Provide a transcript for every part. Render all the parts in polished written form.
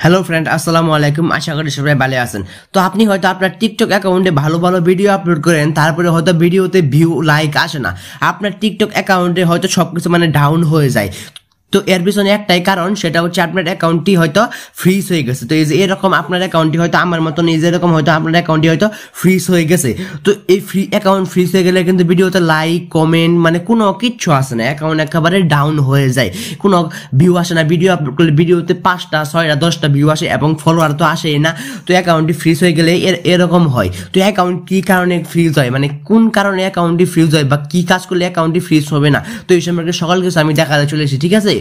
Hello friend, আসসালামু আলাইকুম। আশা করি সবাই ভালো আছেন। তো আপনি হয়তো আপনার টিকটক অ্যাকাউন্টে ভালো ভালো ভিডিও আপলোড করেন, তারপরে হয়তো ভিডিওতে ভিউ লাইক আসে না, আপনার টিকটক অ্যাকাউন্টে হয়তো সবকিছু ডাউন হয়ে যায়। তো এর পিছনে একটাই কারণ, সেটা হচ্ছে আপনার অ্যাকাউন্টটি হয়তো ফ্রিজ হয়ে গেছে। তো এই যে এরকম আপনার অ্যাকাউন্টটি হয়তো আমার মতন এই যে এরকম হয়তো আপনার অ্যাকাউন্টটি হয়তো ফ্রিজ হয়ে গেছে। তো এই অ্যাকাউন্ট ফ্রিজ হয়ে গেলে কিন্তু ভিডিওতে লাইক কমেন্ট কোনো কিচ্ছু আসে না, অ্যাকাউন্ট একেবারে ডাউন হয়ে যায়, কোনো ভিউ আসে না। ভিডিও আপলোড করলে ভিডিওতে 5টা 6টা 10টা ভিউ আসে এবং ফলোয়ার তো আসেই না। তো অ্যাকাউন্টটি ফ্রিজ হয়ে গেলে এরকম হয়। তো অ্যাকাউন্ট কি কারণে ফ্রিজ হয়, কোন কারণে অ্যাকাউন্টটি ফ্রিজ হয় বা কি কাজ করলে অ্যাকাউন্টটি ফ্রিজ হবে না, তো এই সম্পর্কে সকল কিছু আমি দেখাতে চলে এসেছি, ঠিক আছে।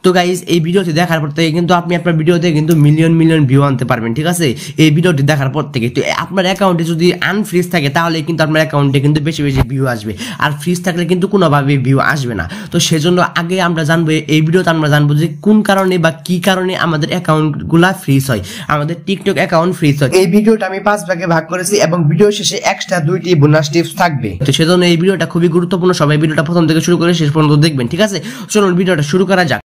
তো গাইস, এই ভিডিওটি দেখার পর থেকে কিন্তু আপনি আপনার ভিডিওতে কিন্তু মিলিয়ন মিলিয়ন ভিউ আনতে পারবেন, ঠিক আছে, এই ভিডিওটি দেখার পর থেকে। তো আপনার অ্যাকাউন্টে যদি আনফ্রিজ থাকে তাহলে কিন্তু আপনার অ্যাকাউন্টে কিন্তু বেশি বেশি ভিউ আসবে, আর ফ্রিজ থাকলে কিন্তু কোনোভাবে ভিউ আসবে না। তো সেজন্য আগে আমরা জানবো, এই ভিডিওতে আমরা জানবো যে কোন কারণে বা কি কারণে আমাদের অ্যাকাউন্টগুলা ফ্রিজ হয়, আমাদের টিকটক অ্যাকাউন্ট ফ্রিজ হয়। এই ভিডিওটা আমি 5 ভাগে ভাগ করেছি এবং ভিডিও শেষে এক্সট্রা 2টি বোনাস টিপস থাকবে। তো সেজন্য এই ভিডিওটা খুবই গুরুত্বপূর্ণ, সবাই ভিডিওটা প্রথম থেকে শুরু করে শেষ পর্যন্ত দেখবেন, ঠিক আছে। চলুন ভিডিওটা শুরু করা যাক।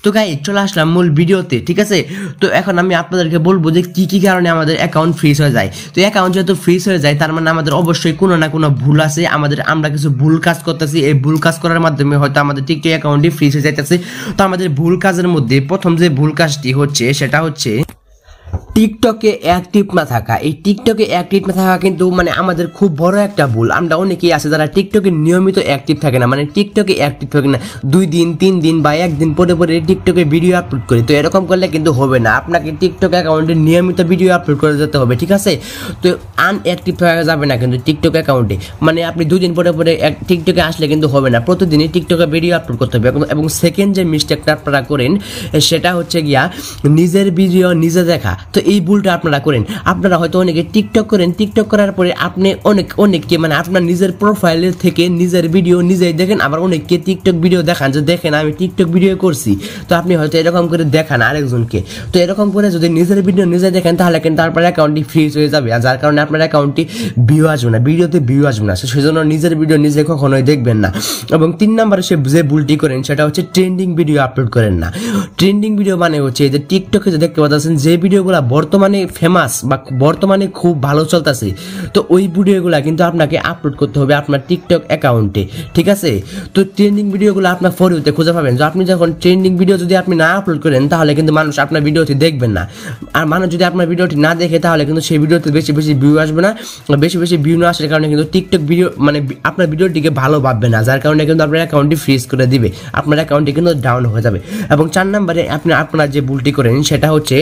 তো গাইস, চলে আসলাম মূল ভিডিওতে, ঠিক আছে। তো এখন আমি আপনাদেরকে বলবো যে কি কি কারণে আমাদের অ্যাকাউন্ট ফ্রিজ হয়ে যায়। তো অ্যাকাউন্ট যেহেতু ফ্রিজ হয়ে যায়, তার মানে আমাদের অবশ্যই কোনো না কোনো ভুল আছে, আমরা কিছু ভুল কাজ করতেছি। এই ভুল কাজ করার মাধ্যমে হয়তো আমাদের টিকটক অ্যাকাউন্টটি ফ্রিজ হয়ে যাইতেছে। তো আমাদের ভুল কাজের মধ্যে প্রথম যে ভুল কাজটি হচ্ছে, সেটা হচ্ছে টিকটকে অ্যাক্টিভ না থাকা। এই টিকটকে অ্যাক্টিভ না থাকা কিন্তু আমাদের খুব বড় একটা ভুল। আমরা অনেকেই আছে যারা টিকটকে নিয়মিত অ্যাক্টিভ থাকে না, টিকটকে অ্যাক্টিভ থাকে না, 2 দিন 3 দিন বা 1 দিন পরে পরে টিকটকে ভিডিও আপলোড করি। তো এরকম করলে কিন্তু হবে না, আপনাকে টিকটক অ্যাকাউন্টে নিয়মিত ভিডিও আপলোড করে যেতে হবে, ঠিক আছে। তো আনঅ্যাক্টিভ থাকা যাবে না কিন্তু টিকটক অ্যাকাউন্টে, আপনি 2 দিন পরে পরে টিকটকে আসলে কিন্তু হবে না, প্রতিদিনই টিকটকে ভিডিও আপলোড করতে হবে। এবং সেকেন্ড যে মিস্টেকটা আপনারা করেন, সেটা হচ্ছে গিয়া নিজের ভিডিও নিজে দেখা। তো এই ভুলটা আপনারা করেন। আপনারা হয়তো অনেকে টিকটক করেন, টিকটক করার পরে আপনি অনেককে আপনার নিজের প্রোফাইলের থেকে নিজের ভিডিও নিজেই দেখেন, আবার অনেককে টিকটক ভিডিও দেখান যে দেখেন আমি টিকটক ভিডিও করছি। তো আপনি হয়তো এরকম করে দেখান আরেকজনকে। তো এরকম করে যদি নিজের ভিডিও নিজে দেখেন, তাহলে কিন্তু আপনার অ্যাকাউন্টটি ফ্রিজ হয়ে যাবে, আর যার কারণে আপনার অ্যাকাউন্টটি ভিউ আসবে না, ভিডিওতে ভিউ আসবে না। সেজন্য নিজের ভিডিও নিজে কখনোই দেখবেন না। এবং 3 নম্বরে যে ভুলটি করেন, সেটা হচ্ছে ট্রেন্ডিং ভিডিও আপলোড করেন না। ট্রেন্ডিং ভিডিও হচ্ছে যে টিকটকে যে দেখতে পাচ্ছেন যে ভিডিওগুলো বর্তমানে ফেমাস বা বর্তমানে খুব ভালো চলতেছে, তো ওই ভিডিওগুলো কিন্তু আপনাকে আপলোড করতে হবে আপনার টিকটক অ্যাকাউন্টে, ঠিক আছে। তো ট্রেন্ডিং ভিডিওগুলো আপনার ফর ইউতে খুঁজে পাবেন। তো আপনি যখন ট্রেন্ডিং ভিডিও যদি আপনি না আপলোড করেন, তাহলে কিন্তু মানুষ আপনার ভিডিওটি দেখবেন না। আর মানুষ যদি আপনার ভিডিওটি না দেখে, তাহলে কিন্তু সেই ভিডিওতে বেশি বেশি ভিউ আসবে না। বেশি বেশি ভিউ না আসার কারণে কিন্তু টিকটক ভিডিও আপনার ভিডিওটিকে ভালো ভাববে না, যার কারণে কিন্তু আপনার অ্যাকাউন্টটি ফ্রিজ করে দিবে, আপনার অ্যাকাউন্টটি কিন্তু ডাউন হয়ে যাবে। এবং 4 নম্বরে আপনারা যে ভুলটি করেন, সেটা হচ্ছে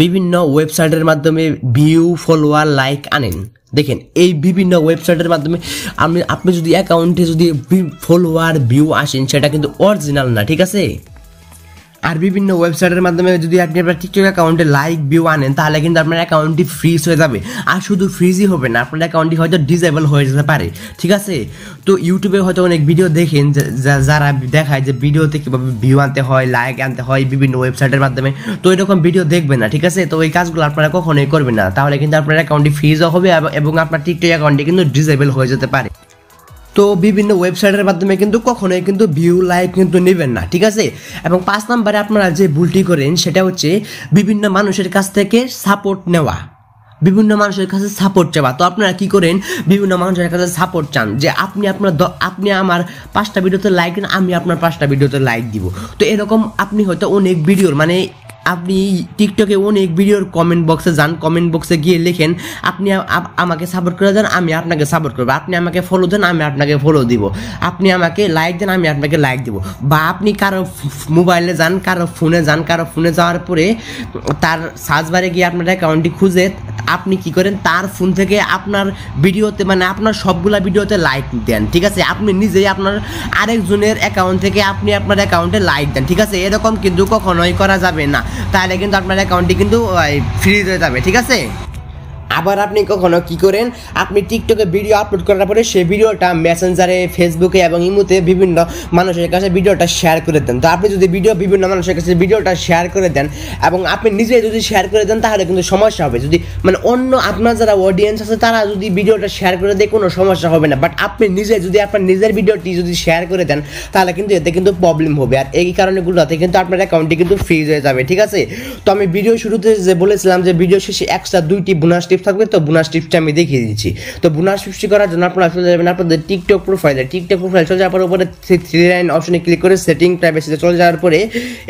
বিভিন্ন ওয়েবসাইটের মাধ্যমে ভিউ ফলোয়ার লাইক আনেন। দেখেন, এই বিভিন্ন ওয়েবসাইটের মাধ্যমে আপনি যদি অ্যাকাউন্টে যদি ফলোয়ার ভিউ আসেন, সেটা কিন্তু অরিজিনাল না, ঠিক আছে। আর বিভিন্ন ওয়েবসাইটের মাধ্যমে যদি আপনি আপনার টিকটক অ্যাকাউন্টে লাইক ভিউ আনেন, তাহলে কিন্তু আপনার অ্যাকাউন্টটি ফ্রিজ হয়ে যাবে। আর শুধু ফ্রিজই হবে না, আপনার অ্যাকাউন্টটি হয়তো ডিসেবল হয়ে যেতে পারে, ঠিক আছে। তো ইউটিউবে হয়তো অনেক ভিডিও দেখেন যারা দেখায় যে ভিডিওতে কীভাবে ভিউ আনতে হয়, লাইক আনতে হয় বিভিন্ন ওয়েবসাইটের মাধ্যমে। তো এরকম ভিডিও দেখবেন না, ঠিক আছে। তো এই কাজগুলো আপনারা কখনোই করবেন না, তাহলে কিন্তু আপনার অ্যাকাউন্টটি ফ্রিজও হবে এবং আপনার টিকটক অ্যাকাউন্টটি কিন্তু ডিসেবল হয়ে যেতে পারে। তো বিভিন্ন ওয়েবসাইটের মাধ্যমে কিন্তু কখনোই কিন্তু ভিউ লাইক কিন্তু নেবেন না, ঠিক আছে। এবং 5 নম্বরে আপনারা যে ভুলটি করেন, সেটা হচ্ছে বিভিন্ন মানুষের কাছ থেকে সাপোর্ট নেওয়া, বিভিন্ন মানুষের কাছে সাপোর্ট চাওয়া। তো আপনারা কি করেন, বিভিন্ন মানুষের কাছে সাপোর্ট চান যে আপনি আমার 5টা ভিডিওতে লাইক দেন, আমি আপনার 5টা ভিডিওতে লাইক দিব। তো এরকম আপনি হয়তো অনেক ভিডিওর আপনি টিকটকে অনেক ভিডিওর কমেন্ট বক্সে যান, কমেন্ট বক্সে গিয়ে লেখেন আপনি আমাকে সাপোর্ট করে দেন, আমি আপনাকে সাপোর্ট করবো, আপনি আমাকে ফলো দেন, আমি আপনাকে ফলো দিব, আপনি আমাকে লাইক দেন, আমি আপনাকে লাইক দিব। বা আপনি কারো মোবাইলে যান, কারো ফোনে যান, কারো ফোনে যাওয়ার পরে তার সার্চ বারে গিয়ে আপনার অ্যাকাউন্টটি খুঁজে আপনি কি করেন, তার ফোন থেকে আপনার ভিডিওতে আপনার সবগুলা ভিডিওতে লাইক দেন, ঠিক আছে। আপনি নিজেই আপনার আরেকজনের অ্যাকাউন্ট থেকে আপনি আপনার অ্যাকাউন্টে লাইক দেন, ঠিক আছে। এরকম কিন্তু কখনোই করা যাবে না, তাহলে কিন্তু আপনার অ্যাকাউন্টটি কিন্তু ফ্রিজ হয়ে যাবে, ঠিক আছে। আবার আপনি কখনো কি করেন, আপনি টিকটকে ভিডিও আপলোড করার পরে সেই ভিডিওটা মেসেঞ্জারে, ফেসবুকে এবং ইমোতে বিভিন্ন মানুষের কাছে ভিডিওটা শেয়ার করে দেন। তো আপনি যদি বিভিন্ন মানুষের কাছে ভিডিওটা শেয়ার করে দেন এবং আপনি নিজে যদি শেয়ার করে দেন তাহলে কিন্তু সমস্যা হবে। যদি মানে অন্য আপনার যারা অডিয়েন্স আছে তারা যদি ভিডিওটা শেয়ার করে দেয় কোনো সমস্যা হবে না, বাট আপনি নিজে যদি আপনার নিজের ভিডিওটি যদি শেয়ার করে দেন তাহলে কিন্তু এতে কিন্তু প্রবলেম হবে। আর এই কারণেগুলোতে কিন্তু আপনার অ্যাকাউন্টটি কিন্তু ফ্রিজ হয়ে যাবে, ঠিক আছে। তো আমি ভিডিও শুরুতে যে বলেছিলাম যে ভিডিও শেষে এক্সট্রা 2টি বোনাস টিপস থাকবে, তো বোনাস টিপসটা আমি দেখিয়ে দিচ্ছি। তো বোনাস টিপসটি করার জন্য আপনারা চলে যাবেন আপনাদের টিকটক প্রোফাইল চলে যাওয়ার পরে উপরে 3 লাইন অপশনে ক্লিক করে সেটিং প্রাইভেসিতে চলে যাওয়ার পরে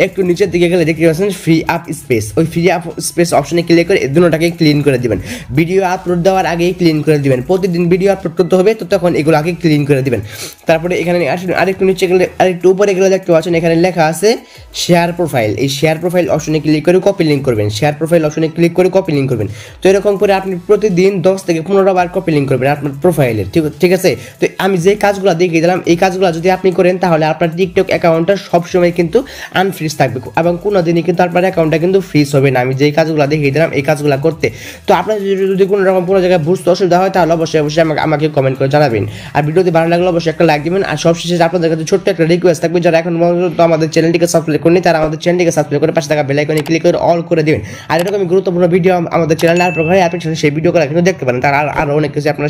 একটু নিচের দিকে গেলে দেখতে পাচ্ছেন ফ্রি আপ স্পেস, ওই ফ্রি আপ স্পেস অপশনে ক্লিক করে এই দুটোটাকে ক্লিন করে দিবেন। ভিডিও আপলোড দেওয়ার আগেই ক্লিন করে দিবেন, প্রতিদিন ভিডিও আপলোড করতে হবে, তো তখন এগুলো আগে ক্লিন করে দিবেন। তারপরে এখানে আরেকটু নিচে গেলে আরেকটু উপরে গেলে দেখতে পাচ্ছেন এখানে লেখা আছে শেয়ার প্রোফাইল, এই শেয়ার প্রোফাইল অপশনে ক্লিক করে কপি লিঙ্ক করবেন, শেয়ার প্রোফাইল অপশনে ক্লিক করে কপি লিঙ্ক করবেন। তো এরকম করে আপনি প্রতিদিন 10 থেকে 15 বার কপি লিঙ্ক করবেন আপনার প্রোফাইলের, ঠিক আছে। তো আমি যে কাজগুলো দেখিয়ে দিলাম এই কাজগুলো যদি আপনি করেন তাহলে আপনার টিকটক অ্যাকাউন্টটা সবসময় কিন্তু আনফ্রিজ থাকবে এবং কোনোদিনই কিন্তু আপনার অ্যাকাউন্টটা কিন্তু ফ্রিজ হবে না। আমি যেই কাজগুলো দেখিয়ে দিলাম এই কাজগুলো করতে। তো আপনার যদি কোনো রকম কোনো জায়গায় বুঝতে অসুবিধা হয় তাহলে অবশ্যই আমাকে কমেন্ট করে জানাবেন। আর ভিডিওটি ভালো লাগলে অবশ্যই একটা লাইক দিবেন। আর সবশেষে আপনাদের কাছে ছোট্ট একটা রিকোয়েস্ট থাকবে, যারা এখন পর্যন্ত আমাদের চ্যানেলটিকে সাবস্ক্রাইব করেনি তারা আমাদের চ্যানেলটিকে সাবস্ক্রাইব করে পাশে থাকা বেল আইকনে ক্লিক করে অল করে দিবেন। আর এরকম গুরুত্বপূর্ণ ভিডিও আমাদের চ্যানেলে আর প্রকারে আপনি সেই ভিডিওগুলো কিন্তু দেখতে পারেন, তার আরও অনেক কিছু আপনারা